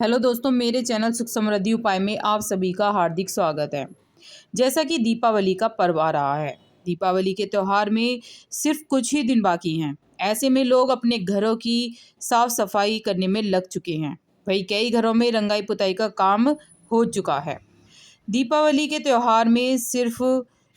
Hello दोस्तों, मेरे channel सुख समृद्धि उपाय में आप सभी का हार्दिक स्वागत है। जैसा कि दीपावली का पर्व आ रहा है, दीपावली के त्योहार में सिर्फ कुछ ही दिन बाकी हैं। ऐसे में लोग अपने घरों की साफ सफाई करने में लग चुके हैं। वहीं कई घरों में रंगाई पुताई का काम हो चुका है। दीपावली के त्योहार में सिर्फ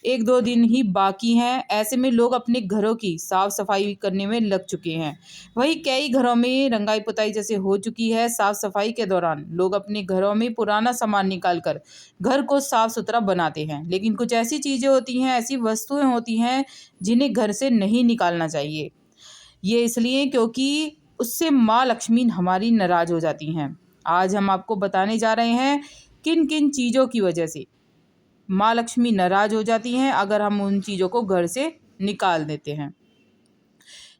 1-2 दिन ही बाकी हैं। ऐसे में लोग अपने घरों की साफ-सफाई करने में लग चुके हैं। वहीं कई घरों में रंगाई-पुताई जैसे हो चुकी है। साफ-सफाई के दौरान लोग अपने घरों में पुराना सामान निकाल कर घर को साफ-सुथरा बनाते हैं। लेकिन कुछ ऐसी चीज़ें होती हैं, ऐसी वस्तुएँ होती हैं, जिन्हें घर से नहीं निकालना चाहिए। ये इसलिए क्योंकि उससे माँ लक्ष्मी हमारी नाराज़ हो जाती हैं। आज हम आपको बताने जा रहे हैं किन-किन चीज़ों की वजह से माँ लक्ष्मी नाराज़ हो जाती हैं अगर हम उन चीज़ों को घर से निकाल देते हैं।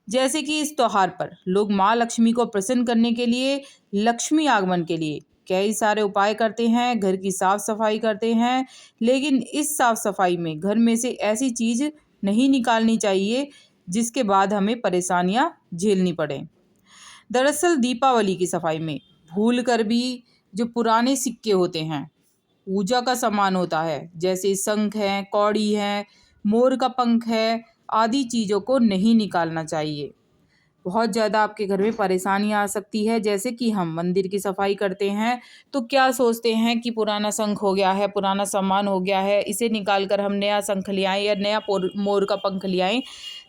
जैसे कि इस त्योहार पर लोग माँ लक्ष्मी को प्रसन्न करने के लिए, लक्ष्मी आगमन के लिए कई सारे उपाय करते हैं, घर की साफ-सफाई करते हैं। लेकिन इस साफ-सफाई में घर में से ऐसी चीज़ नहीं निकालनी चाहिए जिसके बाद हमें परेशानियाँ झेलनी पड़ें। दरअसल दीपावली की सफाई में भूल कर भी जो पुराने सिक्के होते हैं, पूजा का सामान होता है, जैसे शंख है, कौड़ी है, मोर का पंख है, आदि चीज़ों को नहीं निकालना चाहिए। बहुत ज़्यादा आपके घर में परेशानी आ सकती है। जैसे कि हम मंदिर की सफाई करते हैं तो क्या सोचते हैं कि पुराना शंख हो गया है, पुराना सामान हो गया है, इसे निकाल कर हम नया शंख ले आएँ या नया मोर का पंख ले आएँ।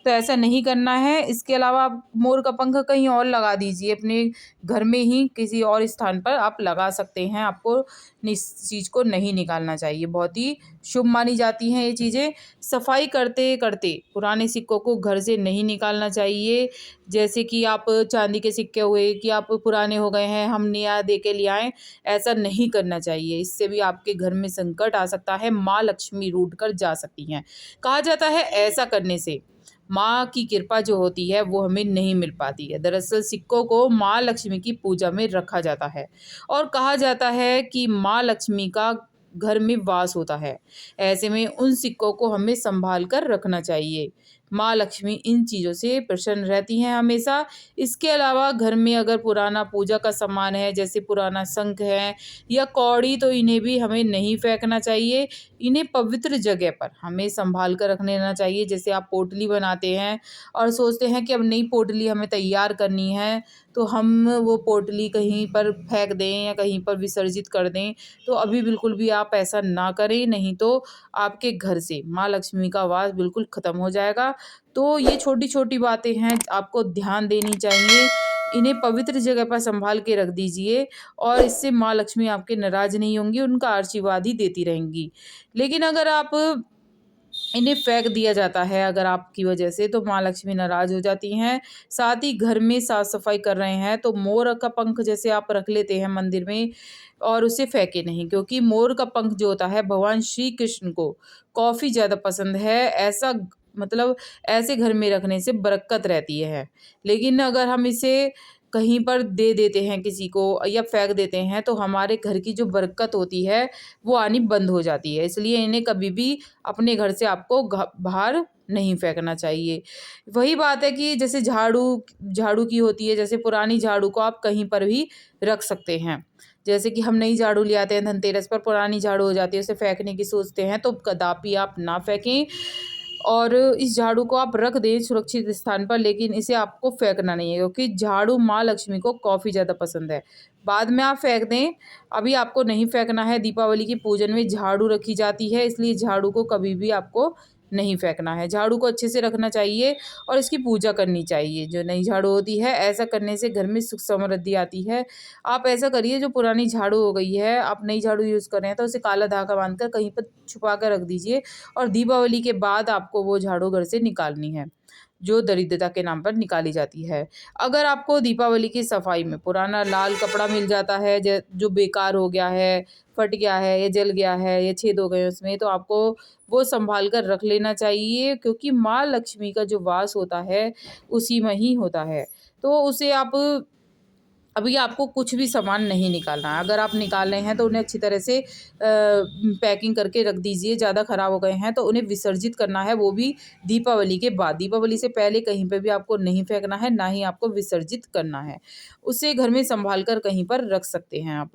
तो ऐसा नहीं करना है। इसके अलावा आप मोर का पंख कहीं और लगा दीजिए, अपने घर में ही किसी और स्थान पर आप लगा सकते हैं। आपको इस चीज़ को नहीं निकालना चाहिए। बहुत ही शुभ मानी जाती हैं ये चीज़ें। सफाई करते-करते पुराने सिक्कों को घर से नहीं निकालना चाहिए। जैसे कि आप चांदी के सिक्के हुए कि आप पुराने हो गए हैं, हम नया दे के ले आएँ, ऐसा नहीं करना चाहिए। इससे भी आपके घर में संकट आ सकता है, माँ लक्ष्मी रूठ कर जा सकती हैं। कहा जाता है ऐसा करने से माँ की कृपा जो होती है वो हमें नहीं मिल पाती है। दरअसल सिक्कों को माँ लक्ष्मी की पूजा में रखा जाता है और कहा जाता है कि माँ लक्ष्मी का घर में वास होता है। ऐसे में उन सिक्कों को हमें सँभाल कर रखना चाहिए। माँ लक्ष्मी इन चीज़ों से प्रसन्न रहती हैं हमेशा। इसके अलावा घर में अगर पुराना पूजा का सामान है, जैसे पुराना शंख है या कौड़ी, तो इन्हें भी हमें नहीं फेंकना चाहिए। इन्हें पवित्र जगह पर हमें सँभाल कर रख लेना चाहिए। जैसे आप पोटली बनाते हैं और सोचते हैं कि अब नई पोटली हमें तैयार करनी है, तो हम वो पोटली कहीं पर फेंक दें या कहीं पर विसर्जित कर दें, तो अभी बिल्कुल भी आप ऐसा ना करें, नहीं तो आपके घर से माँ लक्ष्मी का वास बिल्कुल ख़त्म हो जाएगा। तो ये छोटी-छोटी बातें हैं, आपको ध्यान देनी चाहिए। इन्हें पवित्र जगह पर सँभाल के रख दीजिए और इससे माँ लक्ष्मी आपके नाराज़ नहीं होंगी, उनका आशीर्वाद ही देती रहेंगी। लेकिन अगर आप इन्हें फेंक दिया जाता है अगर आपकी वजह से, तो माँ लक्ष्मी नाराज़ हो जाती हैं। साथ ही घर में साफ-सफाई कर रहे हैं तो मोर का पंख जैसे आप रख लेते हैं मंदिर में और उसे फेंके नहीं, क्योंकि मोर का पंख जो होता है भगवान श्री कृष्ण को काफ़ी ज़्यादा पसंद है। मतलब ऐसे घर में रखने से बरक़्क़त रहती है। लेकिन अगर हम इसे कहीं पर दे देते हैं किसी को या फेंक देते हैं, तो हमारे घर की जो बरक़्क़त होती है वो आनी बंद हो जाती है। इसलिए इन्हें कभी भी अपने घर से आपको बाहर नहीं फेंकना चाहिए। वही बात है कि जैसे झाड़ू झाड़ू की होती है, जैसे पुरानी झाड़ू को आप कहीं पर भी रख सकते हैं। जैसे कि हम नई झाड़ू ले आते हैं धनतेरस पर, पुरानी झाड़ू हो जाती है, उसे फेंकने की सोचते हैं, तो कदापि आप ना फेंकें और इस झाड़ू को आप रख दें सुरक्षित स्थान पर, लेकिन इसे आपको फेंकना नहीं है, क्योंकि झाड़ू माँ लक्ष्मी को काफ़ी ज़्यादा पसंद है। बाद में आप फेंक दें, अभी आपको नहीं फेंकना है। दीपावली की पूजन में झाड़ू रखी जाती है, इसलिए झाड़ू को कभी भी आपको नहीं फेंकना है। झाड़ू को अच्छे से रखना चाहिए और इसकी पूजा करनी चाहिए। जो नई झाड़ू होती है, ऐसा करने से घर में सुख समृद्धि आती है। आप ऐसा करिए, जो पुरानी झाड़ू हो गई है, आप नई झाड़ू यूज़ कर रहे हैं, तो उसे काला धागा बाँधकर कहीं पर छुपा कर रख दीजिए और दीपावली के बाद आपको वो झाड़ू घर से निकालनी है, जो दरिद्रता के नाम पर निकाली जाती है। अगर आपको दीपावली की सफाई में पुराना लाल कपड़ा मिल जाता है, जो बेकार हो गया है, फट गया है या जल गया है या छेद हो गए उसमें, तो आपको वो सँभाल कर रख लेना चाहिए, क्योंकि माँ लक्ष्मी का जो वास होता है, उसी में ही होता है। तो उसे आप अभी आपको कुछ भी सामान नहीं निकालना है। अगर आप निकाल रहे हैं तो उन्हें अच्छी तरह से पैकिंग करके रख दीजिए। ज़्यादा ख़राब हो गए हैं तो उन्हें विसर्जित करना है, वो भी दीपावली के बाद। दीपावली से पहले कहीं पे भी आपको नहीं फेंकना है, ना ही आपको विसर्जित करना है। उसे घर में सँभाल कर कहीं पर रख सकते हैं आप।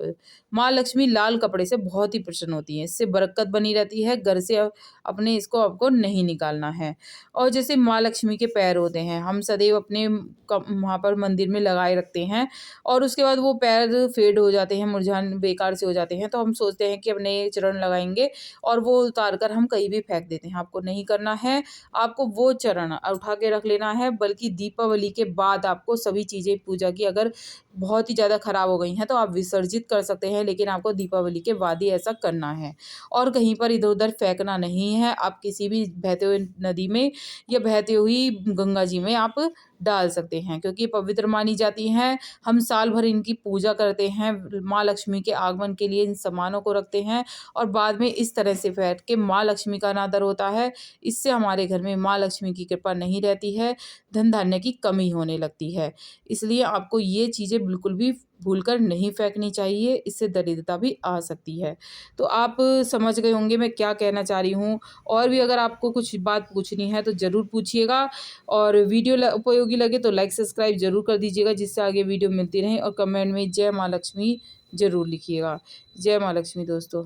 माँ लक्ष्मी लाल कपड़े से बहुत ही प्रसन्न होती हैं। इससे बरकत बनी रहती है। घर से अपने इसको आपको नहीं निकालना है। और जैसे माँ लक्ष्मी के पैर होते हैं, हम सदैव अपने वहाँ पर मंदिर में लगाए रखते हैं और उसके बाद वो पैर फेड हो जाते हैं, मुरझान बेकार से हो जाते हैं, तो हम सोचते हैं कि अब नए चरण लगाएँगे और वो उतार कर हम कहीं भी फेंक देते हैं। आपको नहीं करना है, आपको वो चरण उठा के रख लेना है, बल्कि दीपावली के बाद आपको सभी चीज़ें पूजा की अगर बहुत ही ज़्यादा खराब हो गई हैं, तो आप विसर्जित कर सकते हैं, लेकिन आपको दीपावली के बाद ही ऐसा करना है। और कहीं पर इधर-उधर फेंकना नहीं है, आप किसी भी बहते हुए नदी में या बहती हुई गंगा जी में आप डाल सकते हैं, क्योंकि पवित्र मानी जाती हैं। हम साल भर इनकी पूजा करते हैं, माँ लक्ष्मी के आगमन के लिए इन सामानों को रखते हैं और बाद में इस तरह से फेंक के माँ लक्ष्मी का अनादर होता है। इससे हमारे घर में माँ लक्ष्मी की कृपा नहीं रहती है, धन-धान्य की कमी होने लगती है। इसलिए आपको ये चीज़ें बिल्कुल भी भूलकर नहीं फेंकनी चाहिए, इससे दरिद्रता भी आ सकती है। तो आप समझ गए होंगे मैं क्या कहना चाह रही हूँ। और भी अगर आपको कुछ बात पूछनी है तो ज़रूर पूछिएगा और वीडियो उपयोगी लगे तो लाइक सब्सक्राइब ज़रूर कर दीजिएगा, जिससे आगे वीडियो मिलती रहे और कमेंट में जय माँ लक्ष्मी ज़रूर लिखिएगा। जय माँ लक्ष्मी दोस्तों।